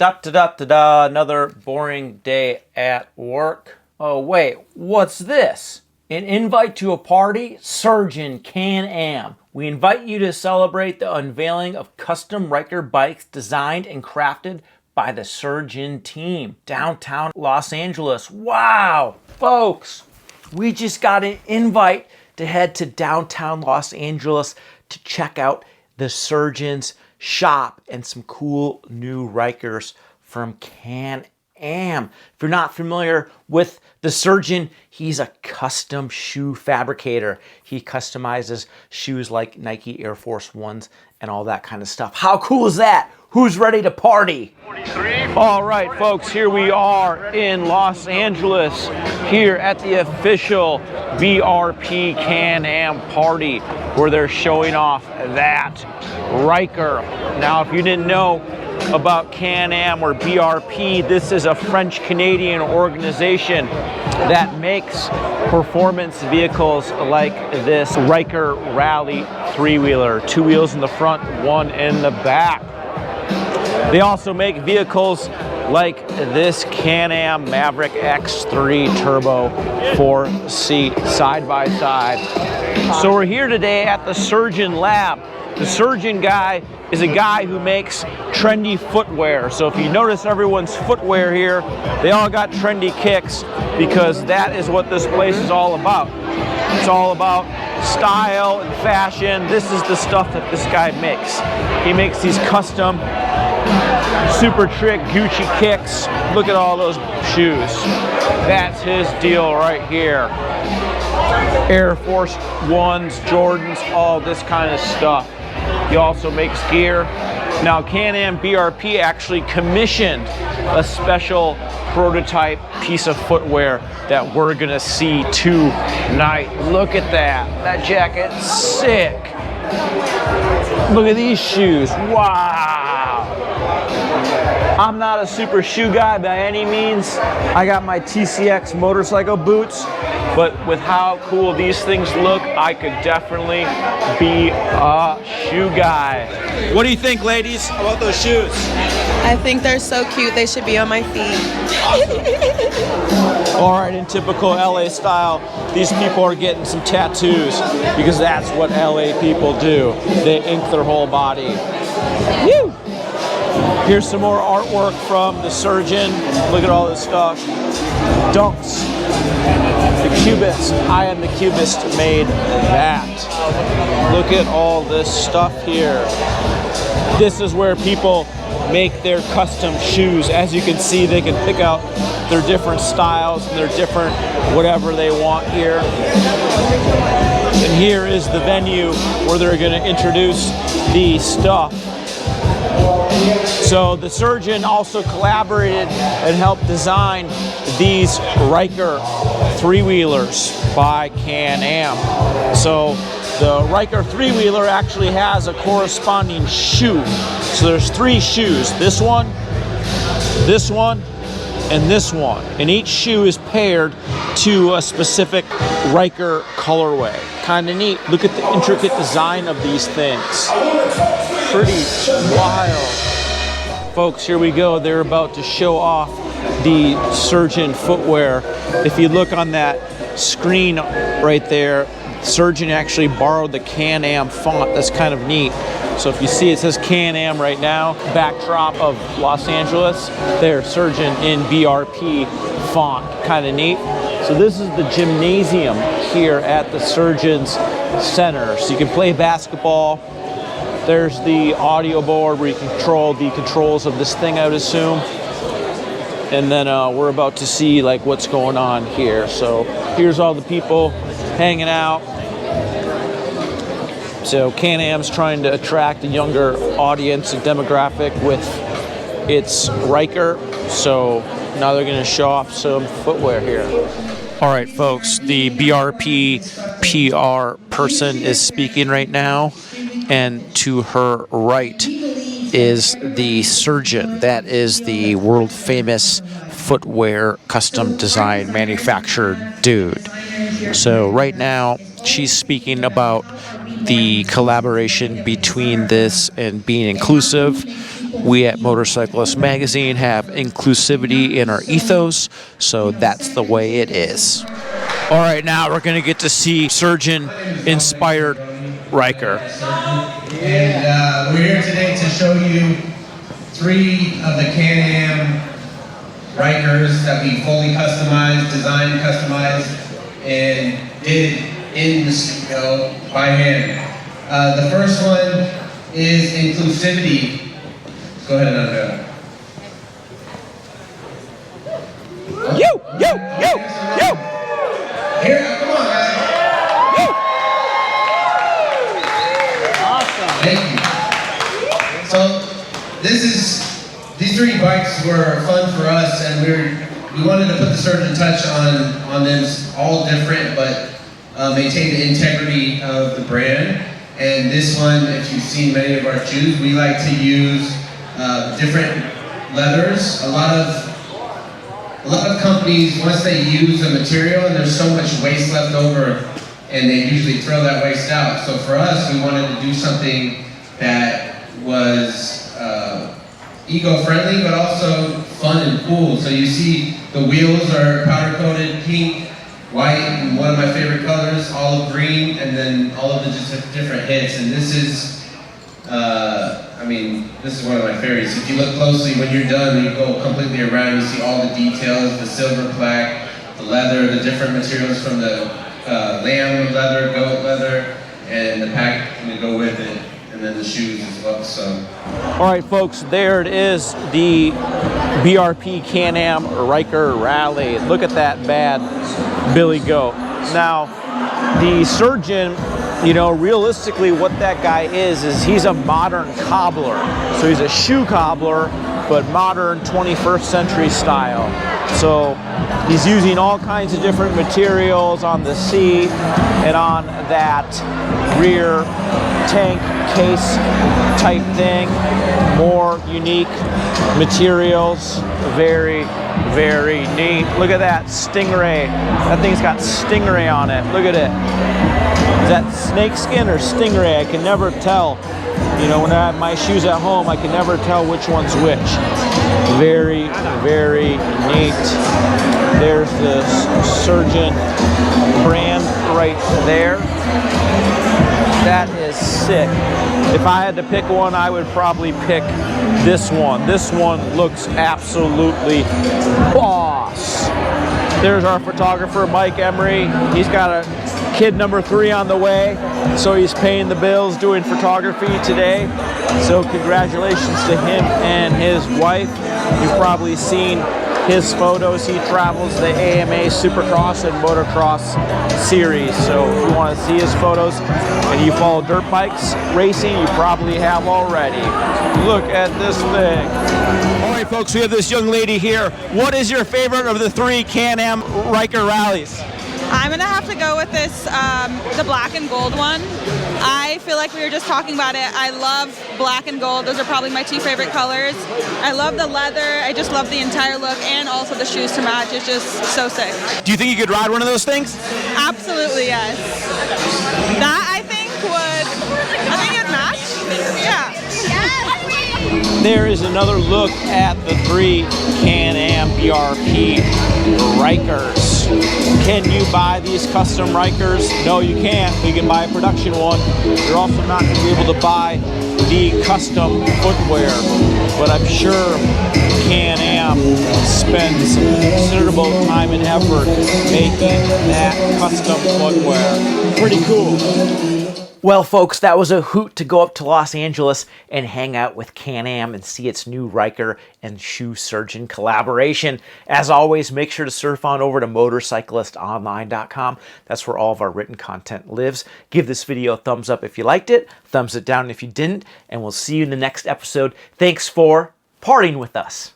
Da-da-da-da-da, another boring day at work. Oh wait, what's this? An invite to a party? Surgeon Can-Am. We invite you to celebrate the unveiling of custom Ryker bikes designed and crafted by the Surgeon team. Downtown Los Angeles. Wow! Folks, we just got an invite to head to downtown Los Angeles to check out the Surgeon's shop and some cool new Rykers from Can-Am. If you're not familiar with the Surgeon, he's a custom shoe fabricator. He customizes shoes like Nike Air Force Ones and all that kind of stuff. How cool is that? Who's ready to party? 43. All right, folks, here we are in Los Angeles, here at the official BRP Can-Am party, where they're showing off that Ryker. Now, if you didn't know about Can-Am or BRP, this is a French-Canadian organization that makes performance vehicles like this Ryker Rally three-wheeler. Two wheels in the front, one in the back. They also make vehicles like this Can-Am Maverick X3 Turbo 4-seat side-by-side. So we're here today at the Surgeon Lab. The Surgeon guy is a guy who makes trendy footwear. So if you notice everyone's footwear here, they all got trendy kicks because that is what this place is all about. It's all about style and fashion. This is the stuff that this guy makes. He makes these custom super trick Gucci kicks. Look at all those shoes. That's his deal right here. Air Force Ones, Jordans, all this kind of stuff. He also makes gear. Now, Can-Am BRP actually commissioned a special prototype piece of footwear that we're gonna see tonight. Look at that. That jacket's sick. Look at these shoes. Wow. I'm not a super shoe guy by any means. I got my TCX motorcycle boots, but with how cool these things look, I could definitely be a shoe guy. What do you think, ladies, about those shoes? I think they're so cute. They should be on my feet. All right, in typical LA style, these people are getting some tattoos because that's what LA people do. They ink their whole body. Woo! Here's some more artwork from the Surgeon. Look at all this stuff. Dunks. The Cubist. I Am the Cubist made that. Look at all this stuff here. This is where people make their custom shoes. As you can see, they can pick out their different styles and their different whatever they want here. And here is the venue where they're going to introduce the stuff. So the Surgeon also collaborated and helped design these Ryker three-wheelers by Can-Am. So the Ryker three-wheeler actually has a corresponding shoe. So there's three shoes, this one, and this one. And each shoe is paired to a specific Ryker colorway. Kind of neat. Look at the intricate design of these things. Pretty wild. Folks, here we go. They're about to show off the Surgeon footwear. If you look on that screen right there, Surgeon actually borrowed the Can-Am font. That's kind of neat. So if you see, it says Can-Am right now, backdrop of Los Angeles, there, Surgeon in BRP font. Kind of neat. So this is the gymnasium here at the Surgeon's Center. So you can play basketball. There's the audio board where you can control the controls of this thing, I would assume. And then we're about to see like what's going on here. So here's all the people hanging out. So Can-Am's trying to attract a younger audience and demographic with its Ryker. So now they're going to show off some footwear here. All right, folks, the BRP PR person is speaking right now. And to her right is the Surgeon. That is the world famous footwear custom design manufactured dude. So right now she's speaking about the collaboration between this and being inclusive We at Motorcyclist Magazine have inclusivity in our ethos, so that's the way it is. All right, now we're going to get to see surgeon-inspired Ryker. And we're here today to show you 3 of the Can-Am Rykers that we fully customized, designed, customized, and did in the studio by hand. The first one is inclusivity. Go ahead and unveil it. You! Here, come on, guys. Awesome. Thank you. So, these 3 bikes were fun for us, and we wanted to put the surgeon touch on them, all different, but maintain the integrity of the brand. And this one, if you've seen many of our shoes, we like to use different leathers. A lot of companies, once they use the material and there's so much waste left over, and they usually throw that waste out. So for us, we wanted to do something that was eco-friendly, but also fun and cool. So you see the wheels are powder-coated pink, white, and one of my favorite colors, olive green, and then all of the just different hits. And this is, this is one of my favorites. If you look closely, when you're done, you go completely around, you see all the details, the silver plaque, the leather, the different materials from the lamb leather, goat leather, and the pack to go with it, and then the shoes as well. So, All right, folks, there it is, the BRP Can-Am Ryker Rally. Look at that bad Billy Goat. Now, the surgeon, realistically what that guy is he's a modern cobbler. So he's a shoe cobbler, but modern 21st century style. So he's using all kinds of different materials on the seat and on that rear tank case type thing. More unique materials. Very, very neat. Look at that Stingray. That thing's got Stingray on it. Look at it. Is that snakeskin or Stingray? I can never tell. When I have my shoes at home, I can never tell which one's which. Very, very neat. There's the Surgeon brand right there. That is sick. If I had to pick one, I would probably pick this one. This one looks absolutely boss. There's our photographer, Mike Emery. He's got a kid number 3 on the way, so he's paying the bills doing photography today. So congratulations to him and his wife. You've probably seen his photos. He travels the AMA Supercross and Motocross series. So if you want to see his photos and you follow dirt bikes racing, you probably have already. Look at this thing. All right, folks, we have this young lady here. What is your favorite of the 3 Can-Am Ryker rallies? I'm going to have to go with this, the black and gold one. I feel like we were just talking about it. I love black and gold. Those are probably my 2 favorite colors. I love the leather. I just love the entire look, and also the shoes to match. It's just so sick. Do you think you could ride one of those things? Absolutely, yes. That I think it'd match. Yeah. There is another look at the 3 Can-Am BRP Rykers. Can you buy these custom Rykers? No, you can't. You can buy a production one. You're also not going to be able to buy the custom footwear. But I'm sure Can-Am spends some considerable time and effort making that custom footwear. Pretty cool. Well, folks, that was a hoot to go up to Los Angeles and hang out with Can-Am and see its new Ryker and Shoe Surgeon collaboration. As always, make sure to surf on over to motorcyclistonline.com. That's where all of our written content lives. Give this video a thumbs up if you liked it, thumbs it down if you didn't, and we'll see you in the next episode. Thanks for partying with us.